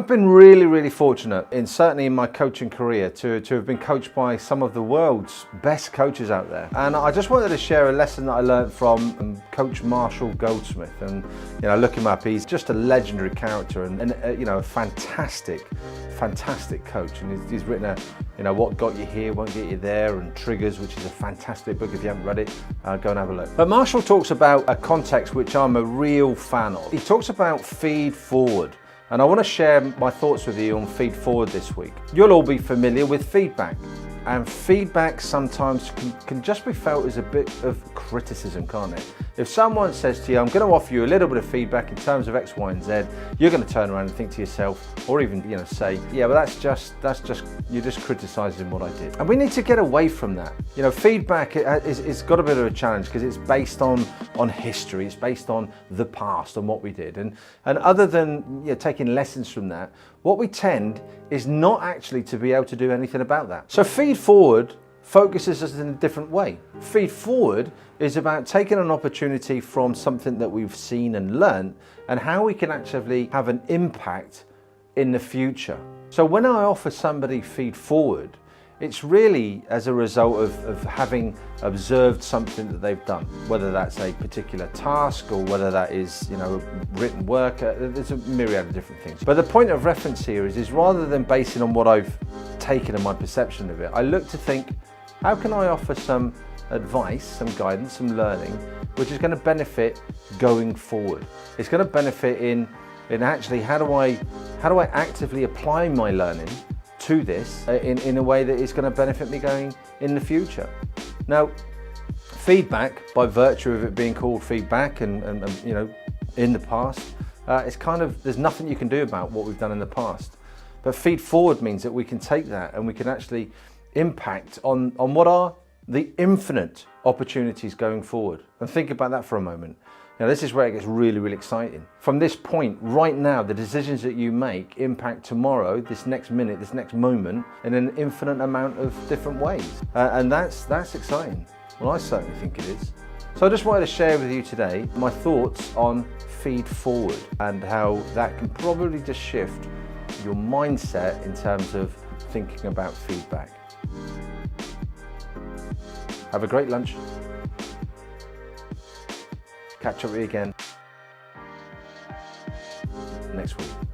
I've been really fortunate certainly in my coaching career to have been coached by some of the world's best coaches out there. And I just wanted to share a lesson that I learned from Coach Marshall Goldsmith. And you know, look him up, he's just a legendary character and you know, a fantastic coach. And he's written What Got You Here Won't Get You There, and Triggers, which is a fantastic book. If you haven't read it, go and have a look. But Marshall talks about a context which I'm a real fan of. He talks about feed forward. And I want to share my thoughts with you on feed forward this week. You'll all be familiar with feedback. And feedback sometimes can just be felt as a bit of criticism, can't it? If someone says to you, I'm going to offer you a little bit of feedback in terms of X, Y, and Z, you're going to turn around and think to yourself, or even say, yeah, but that's just you're just criticizing what I did. And we need to get away from that. You know, feedback it's got a bit of a challenge because it's based on history, it's based on the past, on what we did. And other than taking lessons from that, what we tend is not actually to be able to do anything about that. So feed forward focuses us in a different way. Feed forward is about taking an opportunity from something that we've seen and learned and how we can actually have an impact in the future. So when I offer somebody feed forward, it's really as a result of having observed something that they've done, whether that's a particular task or whether that is written work. There's a myriad of different things. But the point of reference here is rather than basing on what I've taken and my perception of it, I look to think, how can I offer some advice, some guidance, some learning, which is going to benefit going forward? It's going to benefit in actually how do I actively apply my learning to this in a way that is going to benefit me going in the future. Now, feedback, by virtue of it being called feedback and in the past, it's kind of, there's nothing you can do about what we've done in the past. But feed forward means that we can take that and we can actually impact on what are the infinite opportunities going forward. And think about that for a moment. Now, this is where it gets really exciting. From this point, right now, the decisions that you make impact tomorrow, this next minute, this next moment, in an infinite amount of different ways. And that's exciting. Well, I certainly think it is. So I just wanted to share with you today my thoughts on feed forward and how that can probably just shift your mindset in terms of thinking about feedback. Have a great lunch. Catch up with you again next week.